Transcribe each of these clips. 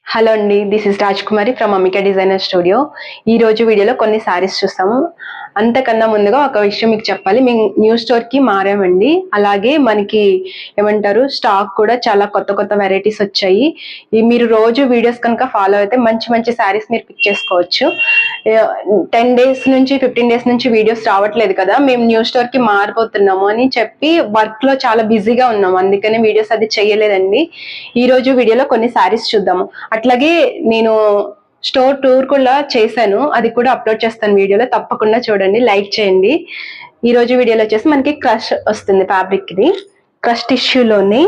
Hello అండి, this is Raj Kumari from Amika designer studio. ఈ రోజు వీడియోలో కొన్ని శారీస్ చూస్తాము. అంతకన్నా ముందుగా ఒక విషయం మీకు చెప్పాలి, మేము న్యూ స్టోర్ కి మారామండి. అలాగే మనకి ఏమంటారు స్టాక్ కూడా చాలా కొత్త కొత్త వెరైటీస్ వచ్చాయి. మీరు రోజు వీడియోస్ కనుక ఫాలో అయితే మంచి మంచి శారీస్ మీరు పిక్ చేసుకోవచ్చు. 10 days నుంచి 15 days నుంచి వీడియోస్ రావట్లేదు కదా, మేము న్యూ స్టోర్ కి మారిపోతున్నాము అని చెప్పి వర్క్ లో చాలా బిజీగా ఉన్నాము, అందుకని వీడియోస్ అది చేయలేదండి. ఈ రోజు వీడియోలో కొన్ని శారీస్ చూద్దాము. అట్లాగే నేను స్టోర్ టూర్ కూడా చేశాను, అది కూడా అప్లోడ్ చేస్తాను వీడియోలో, తప్పకుండా చూడండి, లైక్ చేయండి. ఈ రోజు వీడియోలో వచ్చేసి మనకి క్రష్ వస్తుంది, ఫ్యాబ్రిక్ ఇది క్రష్ టిష్యూలోనే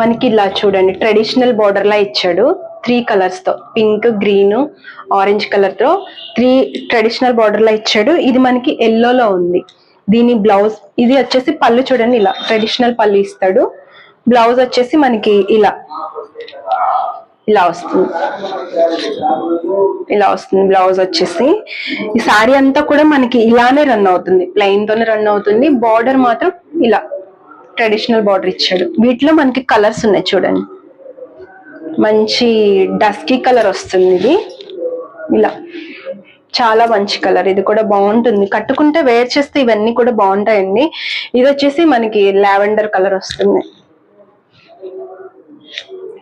మనకి ఇలా చూడండి ట్రెడిషనల్ బోర్డర్ లా ఇచ్చాడు. 3 కలర్స్ తో, పింక్, గ్రీన్, ఆరెంజ్ కలర్ తో 3 ట్రెడిషనల్ బోర్డర్ లా ఇచ్చాడు. ఇది మనకి ఎల్లోలో ఉంది. దీని బ్లౌజ్ ఇది వచ్చేసి పళ్ళు చూడండి, ఇలా ట్రెడిషనల్ పళ్ళు ఇస్తాడు. బ్లౌజ్ వచ్చేసి మనకి ఇలా వస్తుంది, ఇలా వస్తుంది బ్లౌజ్ వచ్చేసి. ఈ సారీ అంతా కూడా మనకి ఇలానే రన్ అవుతుంది, ప్లెయిన్ తోనే రన్ అవుతుంది. బార్డర్ మాత్రం ఇలా ట్రెడిషనల్ బార్డర్ ఇచ్చాడు. వీటిలో మనకి కలర్స్ ఉన్నాయి చూడండి, మంచి డస్కీ కలర్ వస్తుంది ఇది, ఇలా చాలా మంచి కలర్. ఇది కూడా బాగుంటుంది, కట్టుకుంటే వేర్ చేస్తే ఇవన్నీ కూడా బాగుంటాయండి. ఇది వచ్చేసి మనకి లావెండర్ కలర్ వస్తుంది.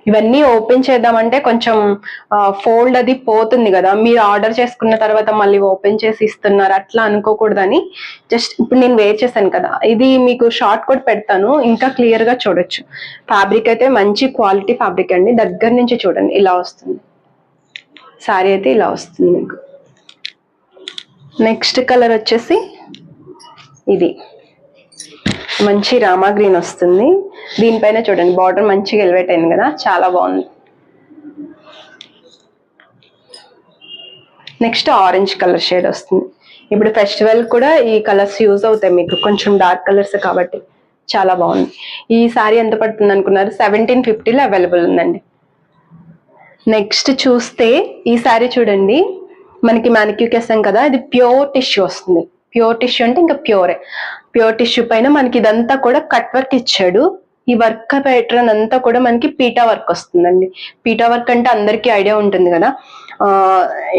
ఇవన్నీ ఓపెన్ చేద్దామంటే కొంచెం ఫోల్డ్ అది పోతుంది కదా, మీరు ఆర్డర్ చేసుకున్న తర్వాత మళ్ళీ ఓపెన్ చేసి ఇస్తున్నారు అట్లా అనుకోకూడదని జస్ట్ ఇప్పుడు నేను వేర్ చేశాను కదా, ఇది మీకు షార్ట్ కూడా పెడతాను, ఇంకా క్లియర్ గా చూడొచ్చు. ఫ్యాబ్రిక్ అయితే మంచి క్వాలిటీ ఫ్యాబ్రిక్ అండి, దగ్గర నుంచి చూడండి ఇలా వస్తుంది. సారీ అయితే ఇలా వస్తుంది మీకు. నెక్స్ట్ కలర్ వచ్చేసి ఇది మంచి రామా గ్రీన్ వస్తుంది. దీనిపైన చూడండి బార్డర్ మంచిగా ఎలివేట్ అయింది కదా, చాలా బాగుంది. నెక్స్ట్ ఆరెంజ్ కలర్ షేడ్ వస్తుంది. ఇప్పుడు ఫెస్టివల్ కూడా ఈ కలర్స్ యూజ్ అవుతాయి మీకు, కొంచెం డార్క్ కలర్స్ కాబట్టి చాలా బాగుంది. ఈ సారీ ఎంత పడుతుంది అనుకున్నారు? 1750లో అవైలబుల్ ఉందండి. నెక్స్ట్ చూస్తే ఈ సారీ చూడండి, మనకి మ్యానిక్యూర్ వేసాం కదా, ఇది ప్యూర్ టిష్యూ వస్తుంది. ప్యూర్ టిష్యూ అంటే ఇంకా ప్యూర్ టిష్యూ పైన మనకి ఇదంతా కూడా కట్ వర్క్ ఇచ్చాడు. ఈ వర్క్ ప్యాటర్న్ అంతా కూడా మనకి పీటా వర్క్ వస్తుందండి. పీటా వర్క్ అంటే అందరికీ ఐడియా ఉంటుంది కదా,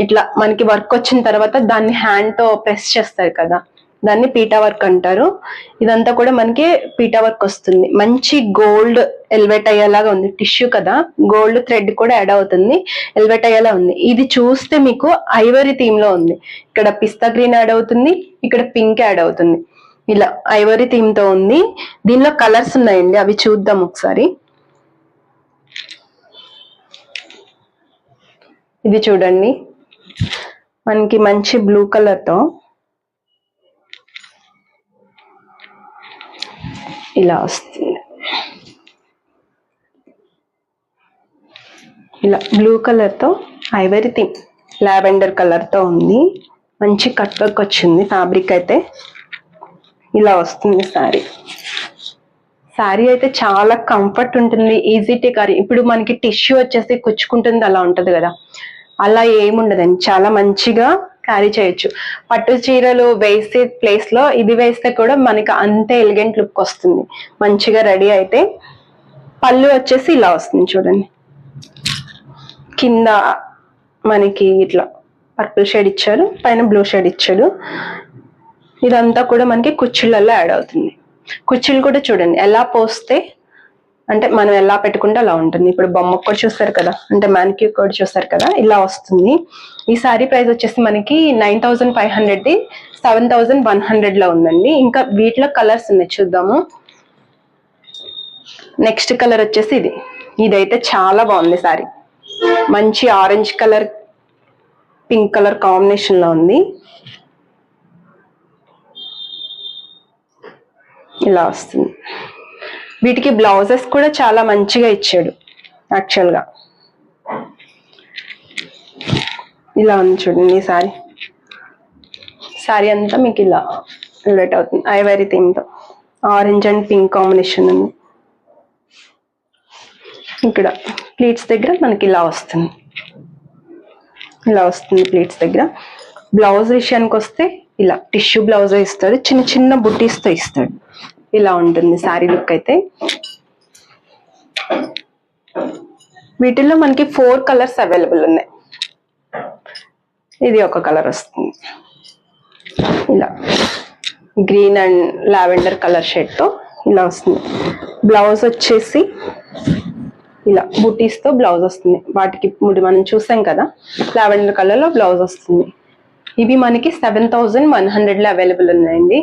ఇట్లా మనకి వర్క్ వచ్చిన తర్వాత దాన్ని హ్యాండ్ తో ప్రెస్ చేస్తారు కదా, దాన్ని పీటా వర్క్ అంటారు. ఇదంతా కూడా మనకి పీటా వర్క్ వస్తుంది. మంచి గోల్డ్ ఎలివేట్ అయ్యేలాగా ఉంది, టిష్యూ కదా, గోల్డ్ థ్రెడ్ కూడా యాడ్ అవుతుంది, ఎలివేట్ అయ్యేలా ఉంది. ఇది చూస్తే మీకు ఐవరీ థీమ్ లో ఉంది. ఇక్కడ పిస్తా గ్రీన్ యాడ్ అవుతుంది, ఇక్కడ పింక్ యాడ్ అవుతుంది, ఇలా ఐవరీ థీమ్ తో ఉంది. దీనిలో కలర్స్ ఉన్నాయండి, అవి చూద్దాం ఒకసారి. ఇది చూడండి మనకి మంచి బ్లూ కలర్ తో ఇలా వస్తుంది. ఇలా బ్లూ కలర్ తో ఐవరీ థీమ్ లావెండర్ కలర్ తో ఉంది. మంచి కట్ వర్క్ వచ్చింది. ఫ్యాబ్రిక్ అయితే ఇలా వస్తుంది. శారీ అయితే చాలా కంఫర్ట్ ఉంటుంది, ఈజీ టు క్యారీ. ఇప్పుడు మనకి టిష్యూ వచ్చేసి కుచ్చుకుంటుంది అలా ఉంటది కదా, అలా ఏముండదండి, చాలా మంచిగా క్యారీ చేయొచ్చు. పట్టు చీరలు వేసే ప్లేస్ లో ఇది వేస్తే కూడా మనకి అంతే ఎలిగెంట్ లుక్ వస్తుంది మంచిగా రెడీ అయితే. పళ్ళు వచ్చేసి ఇలా వస్తుంది చూడండి, కింద మనకి ఇట్లా పర్పుల్ షేడ్ ఇచ్చారు, పైన బ్లూ షేడ్ ఇచ్చాడు. ఇదంతా కూడా మనకి కుచ్చుళ్ళల్లో యాడ్ అవుతుంది. కుచ్చులు కూడా చూడండి ఎలా పోస్తే అంటే మనం ఎలా పెట్టుకుంటే అలా ఉంటుంది. ఇప్పుడు బొమ్మకు కూడా చూస్తారు కదా, అంటే మ్యానిక్యూర్ కూడా చూస్తారు కదా, ఇలా వస్తుంది. ఈ సారీ ప్రైస్ వచ్చేసి మనకి 9500ది 7100 లో ఉందండి. ఇంకా వీటిలో కలర్స్ ఉన్నాయి, చూద్దాము. నెక్స్ట్ కలర్ వచ్చేసి ఇదైతే చాలా బాగుంది సారీ, మంచి orange colour pink colour combination లో ఉంది. ఇలా వస్తుంది. వీటికి బ్లౌజెస్ కూడా చాలా మంచిగా ఇచ్చాడు యాక్చువల్గా. ఇలా ఉంది చూడండి ఈ సారీ అంతా మీకు ఇలా రిలేట్ అవుతుంది. ఐవరీ థీమ్ తో ఆరెంజ్ అండ్ పింక్ కాంబినేషన్ ఉంది. ఇక్కడ ప్లీట్స్ దగ్గర మనకి ఇలా వస్తుంది, ప్లీట్స్ దగ్గర. బ్లౌజ్ విషయానికి వస్తే ఇలా టిష్యూ బ్లౌజ్ ఇస్తాడు, చిన్న చిన్న బుట్టీస్ తో ఇస్తాడు. ఇలా ఉంటుంది శారీ లుక్ అయితే. వీటిల్లో మనకి 4 కలర్స్ అవైలబుల్ ఉన్నాయి. ఇది ఒక కలర్ వస్తుంది, ఇలా green and lavender colour shade తో ఇలా వస్తుంది. బ్లౌజ్ వచ్చేసి ఇలా బూటీస్ తో బ్లౌజ్ వస్తుంది. వాటికి మనం చూసాం కదా, లావెండర్ కలర్ లో బ్లౌజ్ వస్తుంది. ఇవి మనకి 7,100 లో అవైలబుల్ ఉన్నాయండి.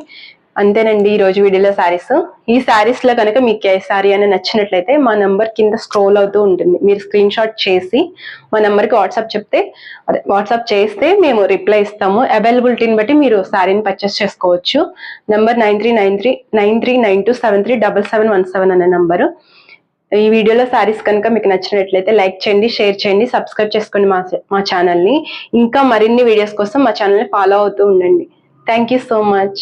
అంతేనండి ఈ రోజు వీడియోలో శారీస్. ఈ శారీస్ లో కనుక మీకు ఏ శారీ అని నచ్చినట్లయితే మా నంబర్ కింద స్క్రోల్ అవుతూ ఉంటుంది. మీరు స్క్రీన్ షాట్ చేసి మా నంబర్కి వాట్సాప్ చేస్తే మేము రిప్లై ఇస్తాము. అవైలబిలిటీని బట్టి మీరు శారీని పర్చేస్ చేసుకోవచ్చు. నంబర్ 9392737717 అనే నంబరు. ఈ వీడియోలో శారీస్ కనుక మీకు నచ్చినట్లయితే లైక్ చేయండి, షేర్ చేయండి, సబ్స్క్రైబ్ చేసుకోండి మా ఛానల్ని. ఇంకా మరిన్ని వీడియోస్ కోసం మా ఛానల్ని ఫాలో అవుతూ ఉండండి. Thank you so much.